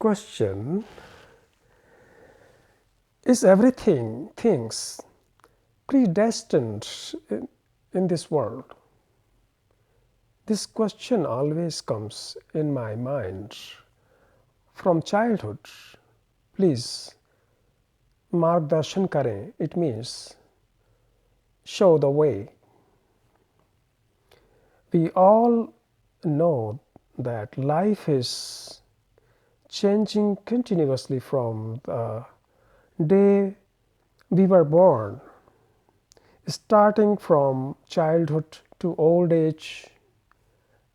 Question: is everything, things, predestined in this world? This question always comes in my mind from childhood. Please margdarshan kare. It means show the way. We all know that life is changing continuously from the day we were born, starting from childhood to old age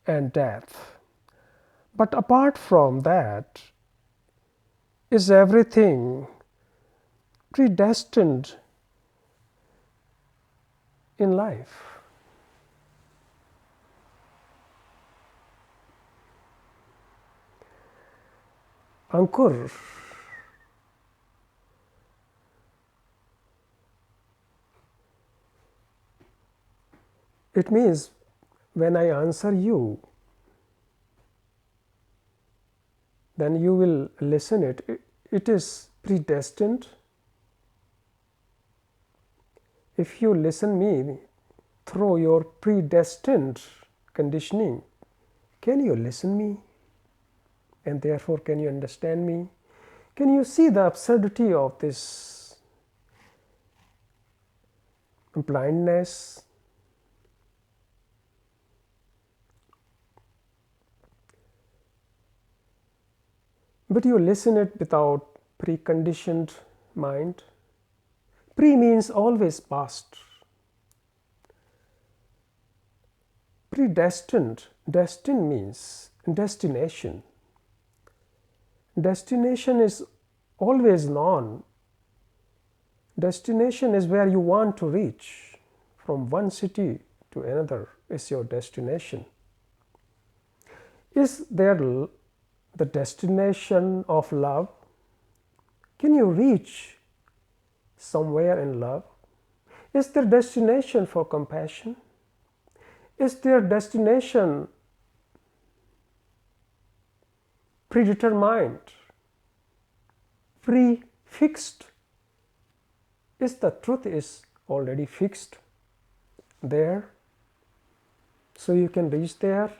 and death. But apart from that, is everything predestined in life? Ankur, it means when I answer you, then you will listen it. It is predestined. If you listen me through your predestined conditioning, can you listen me? And therefore, can you understand me? Can you see the absurdity of this blindness? But you listen it without preconditioned mind. Pre means always past. Predestined, destined means destination. Destination is always known. Destination is where you want to reach. From one city to another is your destination. Is there the destination of love? Can you reach somewhere in love? Is there destination for compassion? Is there destination predetermined, prefixed? Is the truth is already fixed there, so you can reach there?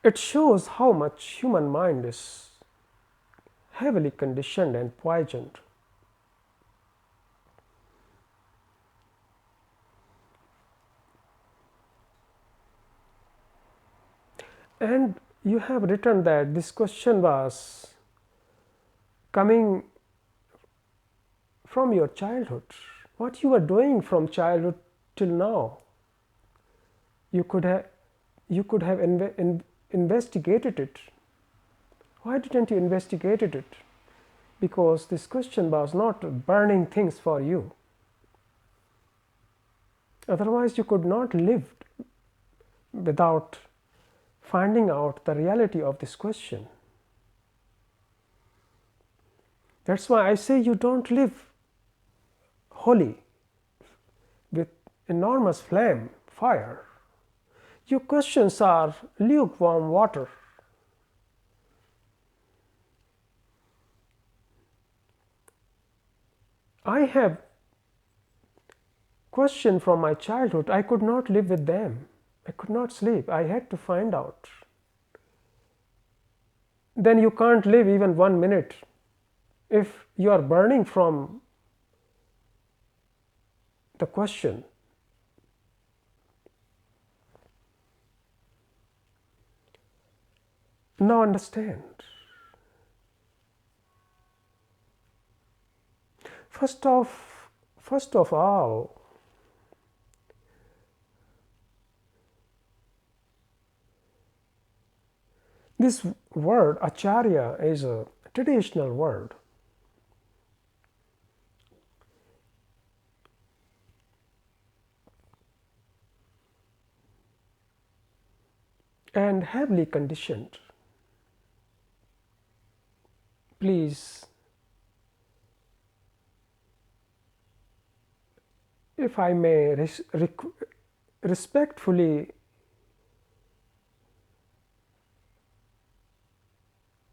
It shows how much human mind is heavily conditioned and poisoned. And you have written that this question was coming from your childhood. What you were doing from childhood till now. You could have investigated it. Why didn't you investigate it? Because this question was not burning things for you. Otherwise, you could not live without finding out the reality of this question. That's why I say you don't live holy with enormous flame, fire. Your questions are lukewarm water. I have questions from my childhood. I could not live with them. I could not sleep. I had to find out. Then you can't live even 1 minute if you are burning from the question. Now understand. First of all, this word acharya is a traditional word. And heavily conditioned. Please, if I may respectfully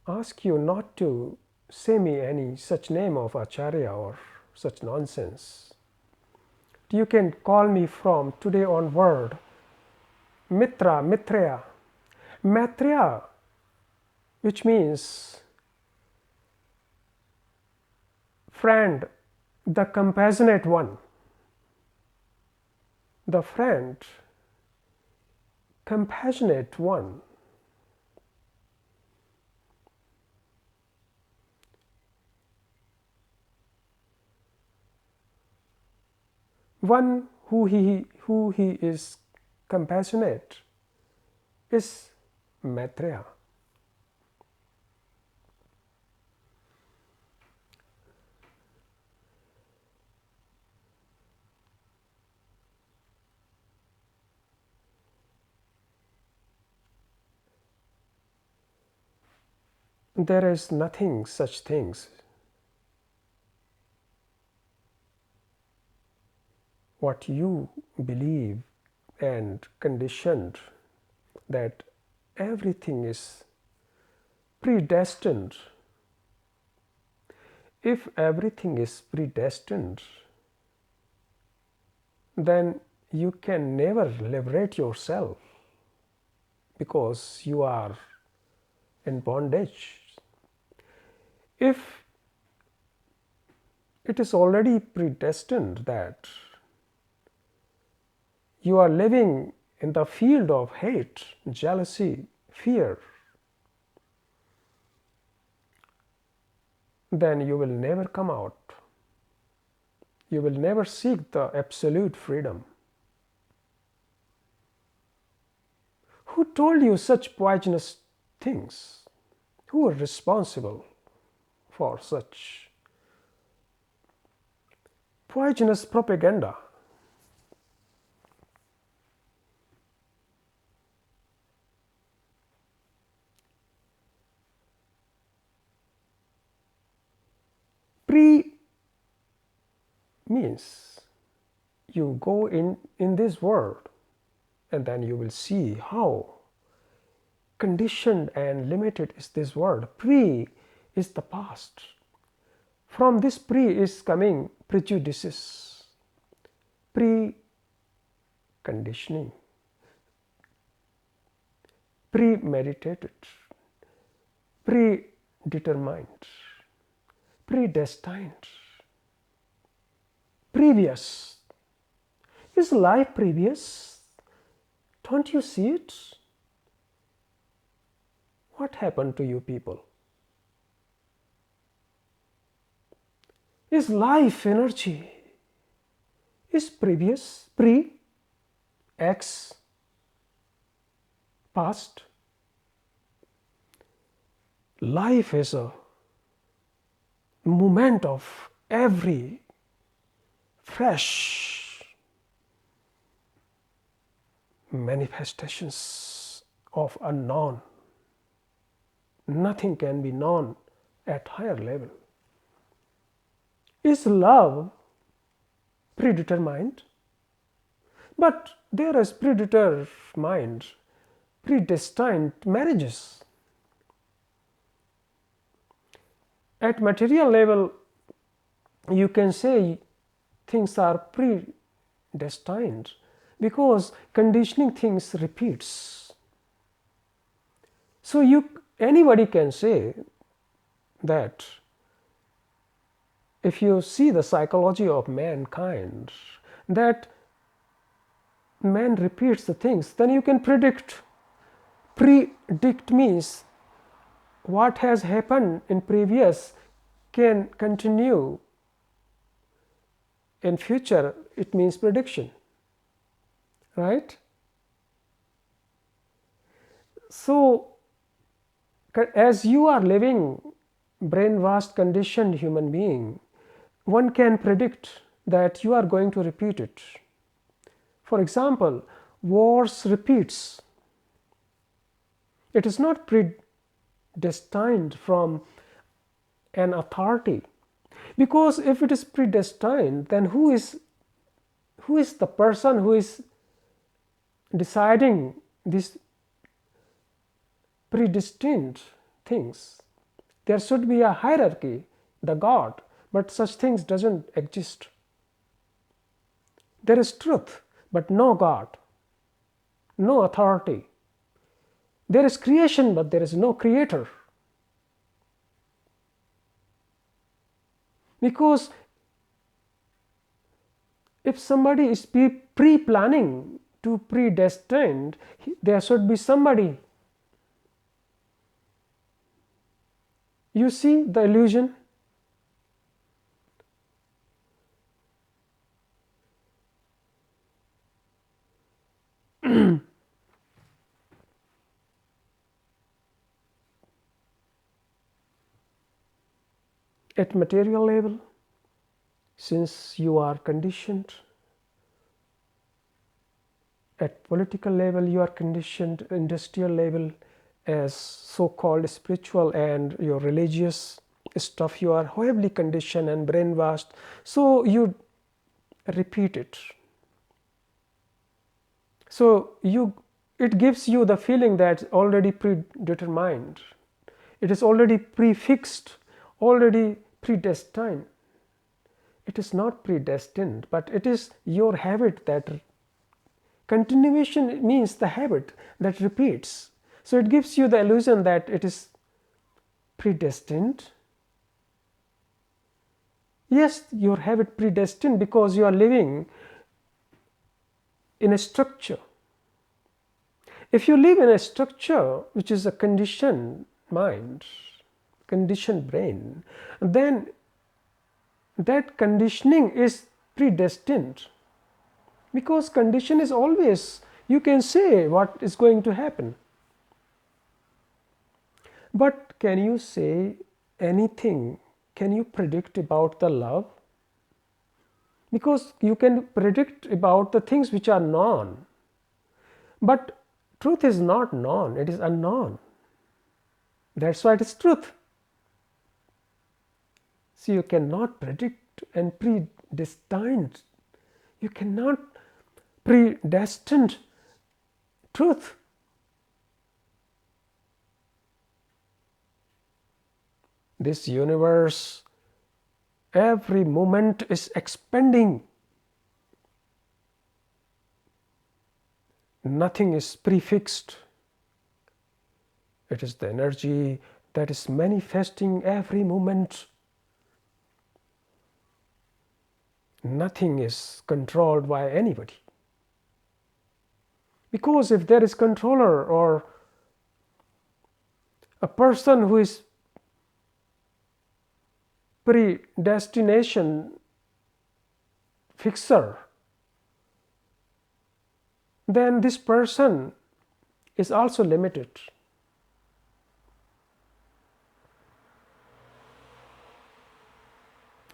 ask you not to say me any such name of Acharya or such nonsense. You can call me from today onward Mitra, Mitreya. Maitreya, which means friend, the compassionate one. The friend, compassionate one. One who he is compassionate is Maitreya. There is nothing such things. What you believe and conditioned that everything is predestined. If everything is predestined, then you can never liberate yourself because you are in bondage. If it is already predestined that you are living in the field of hate, jealousy, fear, then you will never come out. You will never seek the absolute freedom. Who told you such poisonous things? Who are responsible for such poisonous propaganda? Pre means you go in this world and then you will see how conditioned and limited is this world. Pre is the past. From this pre is coming prejudices, pre-conditioning, premeditated, predetermined, predestined, previous. Is life previous? Don't you see it? What happened to you people? Is life energy? Is previous, pre, ex, past? Life is a moment of every fresh manifestations of unknown. Nothing can be known at higher level. Is love predetermined? But there is predetermined, predestined marriages. At material level, you can say things are predestined because conditioning things repeats. So anybody can say that if you see the psychology of mankind, that man repeats the things, then you can predict. Predict means what has happened in previous can continue in future. It means prediction, right? So as you are living brainwashed conditioned human being, one can predict that you are going to repeat it. For example, wars repeats. It is not predestined from an authority, because if it is predestined, then who is the person who is deciding these predestined things? There should be a hierarchy, the God, but such things doesn't exist. There is truth, but no God, no authority. There is creation, but there is no creator. Because if somebody is pre-planning to predestined, there should be somebody. You see the illusion? At material level, since you are conditioned, at political level you are conditioned, industrial level, as so-called spiritual and your religious stuff, you are heavily conditioned and brainwashed, so you repeat it. So it gives you the feeling that already predetermined, it is already prefixed, already predestined. It is not predestined, but it is your habit that continuation means the habit that repeats. So it gives you the illusion that it is predestined. Yes, your habit predestined because you are living in a structure. If you live in a structure which is a conditioned mind, conditioned brain, then that conditioning is predestined. Because condition is always, you can say what is going to happen. But can you say anything? Can you predict about the love? Because you can predict about the things which are known. But truth is not known, it is unknown. That's why it is truth. So you cannot predict and predestined. You cannot predestined truth. This universe, every moment is expanding. Nothing is prefixed. It is the energy that is manifesting every moment. Nothing is controlled by anybody. Because if there is controller or a person who is predestination fixer, then this person is also limited.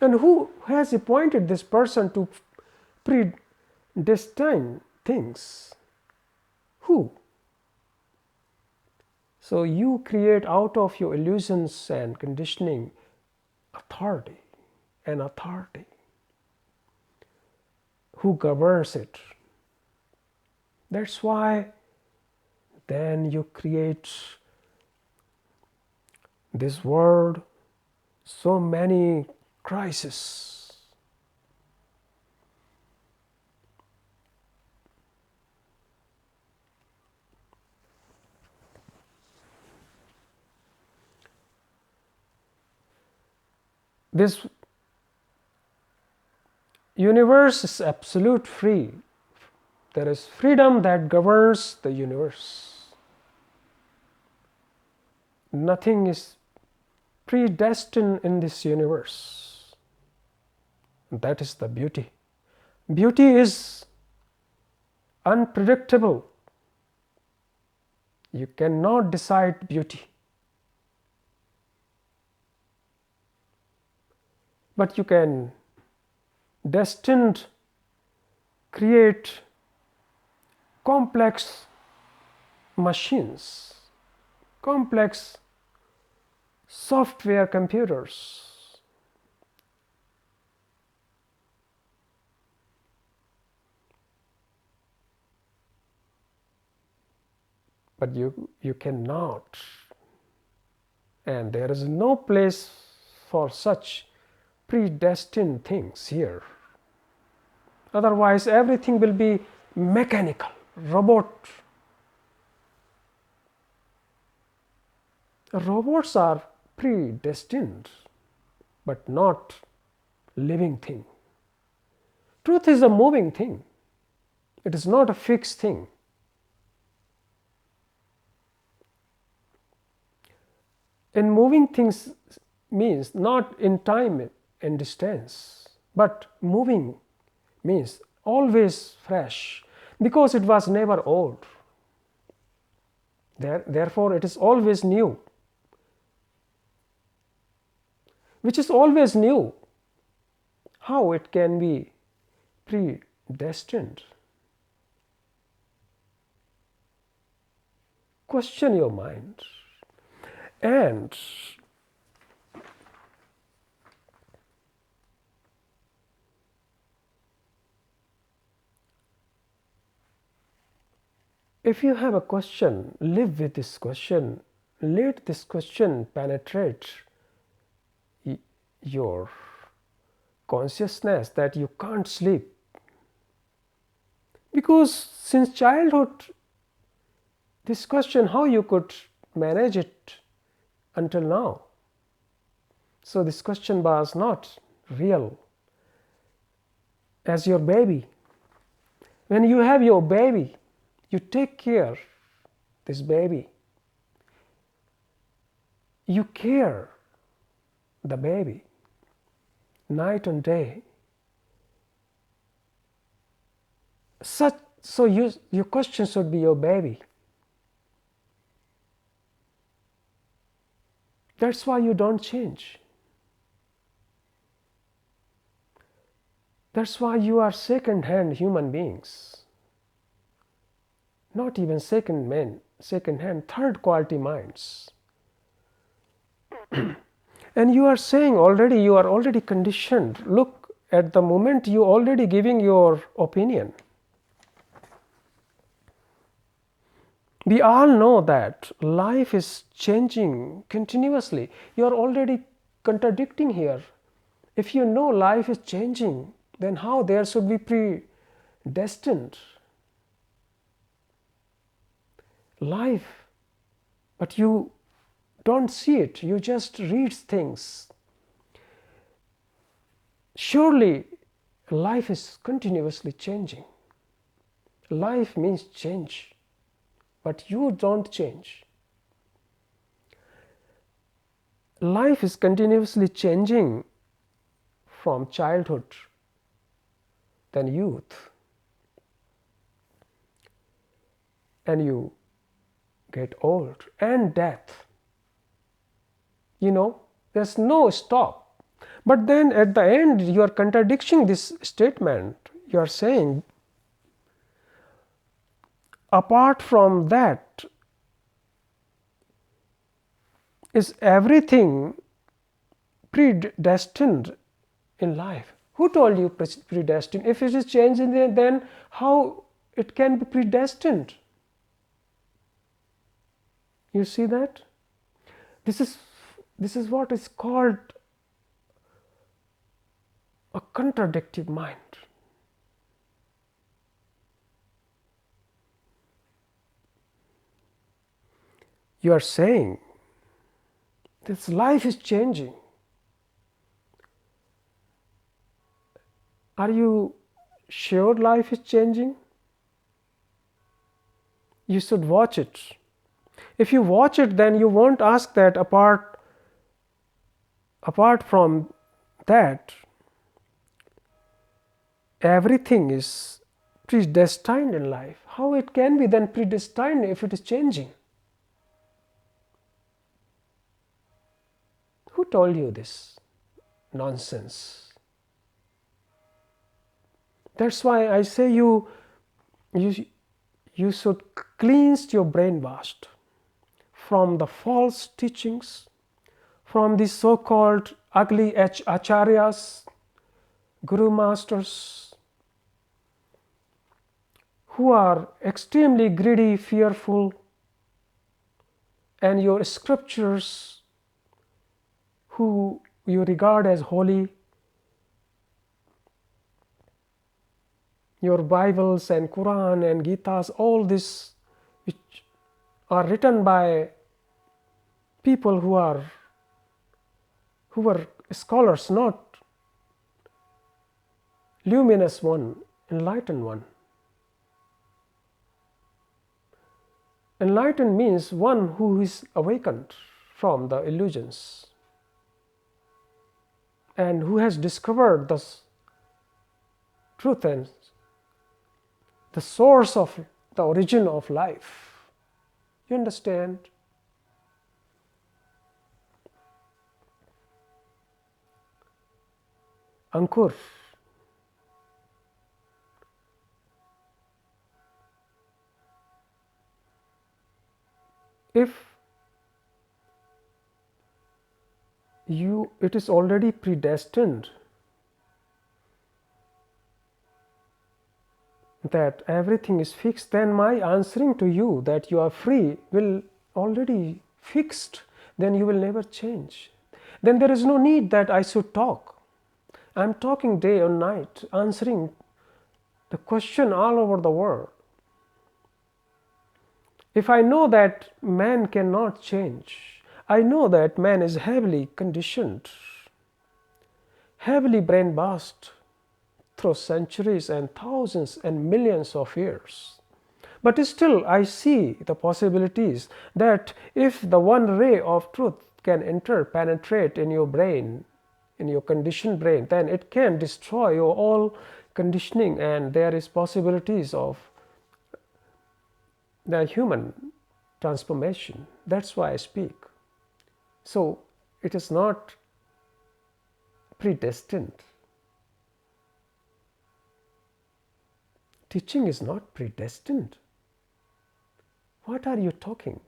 And who has appointed this person to predestine things? Who? So you create out of your illusions and conditioning authority, an authority. Who governs it? That's why then you create this world, so many crises. This universe is absolute free. There is freedom that governs the universe. Nothing is predestined in this universe. That is the beauty. Beauty is unpredictable. You cannot decide beauty. But you can destined create complex machines, complex software computers. But you cannot and there is no place for such predestined things here. Otherwise everything will be mechanical, robot. Robots are predestined but not living thing. Truth is a moving thing. It is not a fixed thing. And moving things means not in time and distance, but moving means always fresh, because it was never old. Therefore, it is always new. Which is always new. How it can be predestined? Question your mind. And if you have a question, live with this question. Let this question penetrate your consciousness that you can't sleep. Because since childhood, this question, how you could manage it until now. So this question was not real. As your baby, when you have your baby, you take care this baby. You care the baby night and day. So your question should be your baby. That's why you don't change. That's why you are second-hand human beings. Not even second-hand, third-quality minds. And you are saying already, you are already conditioned. Look at the moment you already giving your opinion. We all know that life is changing continuously. You are already contradicting here. If you know life is changing, then how there should be predestined life? But you don't see it, you just read things. Surely life is continuously changing. Life means change, but you don't change. Life is continuously changing from childhood, then youth, and you get old, and death. You know, there's no stop. But then at the end, you are contradicting this statement. You are saying, apart from that, is everything predestined in life? Who told you predestined? If it is changing, then how it can be predestined? You see that? This is what is called a contradictive mind. You are saying this life is changing. Are you sure life is changing? You should watch it. If you watch it, then you won't ask that apart from that, everything is predestined in life. How it can be then predestined if it is changing? Who told you this nonsense? That's why I say you should cleanse your brainwash from the false teachings, from the so-called ugly acharyas, guru masters, who are extremely greedy, fearful, and your scriptures who you regard as holy, your Bibles and Quran and Gitas, all this which are written by people who were scholars, not luminous one, enlightened one. Enlightened means one who is awakened from the illusions and who has discovered the truth and the source of the origin of life. You understand? Ankur. If it is already predestined that everything is fixed, then my answering to you that you are free will already fixed, then you will never change. Then there is no need that I should talk. I am talking day or night, answering the question all over the world. If I know that man cannot change, I know that man is heavily conditioned, heavily brainwashed through centuries and thousands and millions of years. But still I see the possibilities that if the one ray of truth can penetrate in your brain, in your conditioned brain, then it can destroy your all conditioning, and there is possibilities of the human transformation. That's why I speak. So it is not predestined. Teaching is not predestined. What are you talking?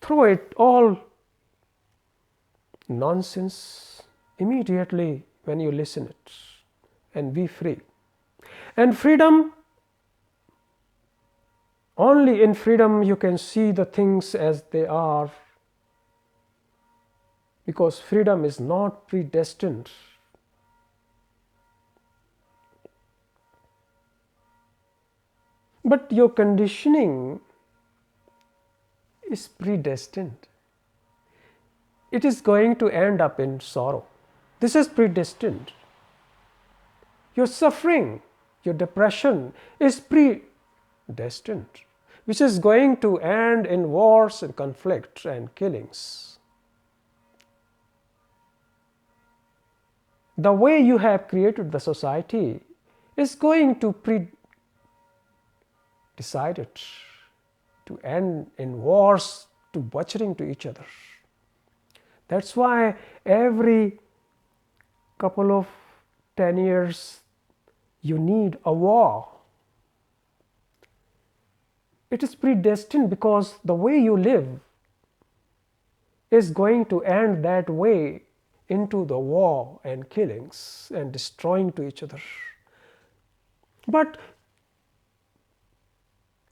Throw it all nonsense immediately when you listen it and be free. And freedom, only in freedom you can see the things as they are, because freedom is not predestined. But your conditioning is predestined. It is going to end up in sorrow. This is predestined. Your suffering, your depression is predestined, which is going to end in wars and conflict and killings. The way you have created the society is going to decide it to end in wars, to butchering to each other. That's why every couple of 10 years you need a war. It is predestined because the way you live is going to end that way into the war and killings and destroying to each other. But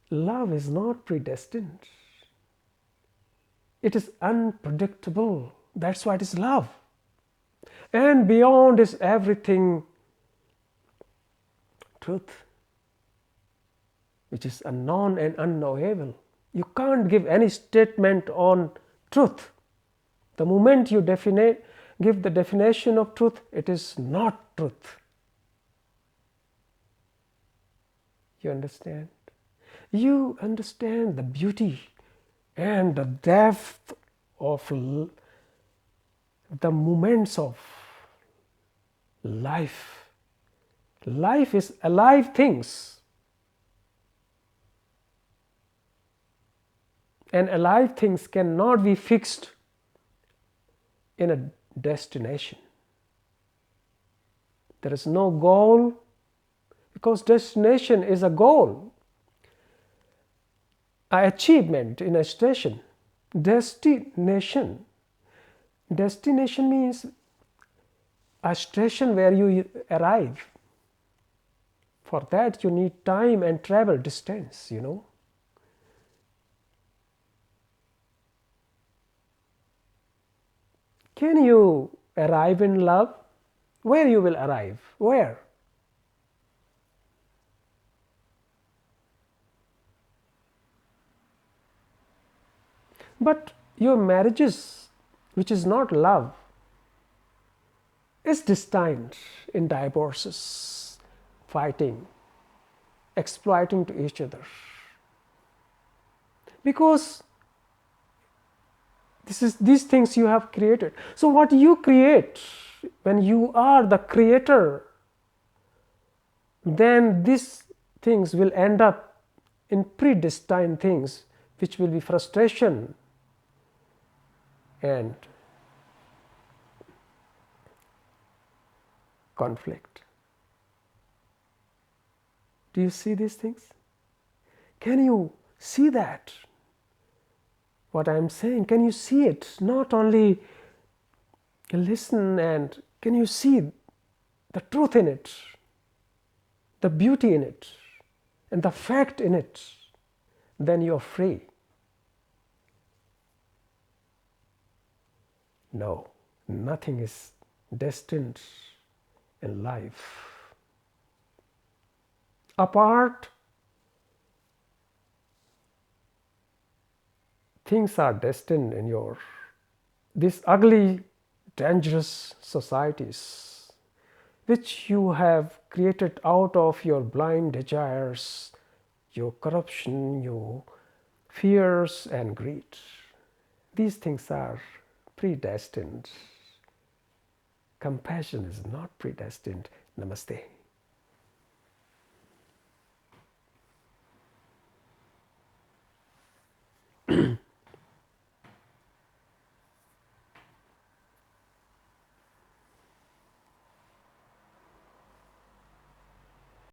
love is not predestined. It is unpredictable. That's why it is love. And beyond is everything truth, which is unknown and unknowable. You can't give any statement on truth. The moment you give the definition of truth, it is not truth. You understand? You understand the beauty and the depth of the moments of life. Life is alive things. And alive things cannot be fixed in a destination. There is no goal, because destination is a goal, an achievement in a station. Destination means a station where you arrive. For that you need time and travel distance, you know. Can you arrive in love? Where you will arrive? Where? But your marriages, which is not love, is destined in divorces, fighting, exploiting to each other. Because these things you have created. So what you create, when you are the creator, then these things will end up in predestined things, which will be frustration and conflict. Do you see these things? Can you see that? What I am saying, can you see it? Not only listen, and can you see the truth in it, the beauty in it, and the fact in it? Then you're free. No, nothing is destined in life. Apart, things are destined in your these ugly, dangerous societies, which you have created out of your blind desires, your corruption, your fears and greed. These things are predestined. Compassion is not predestined. Namaste.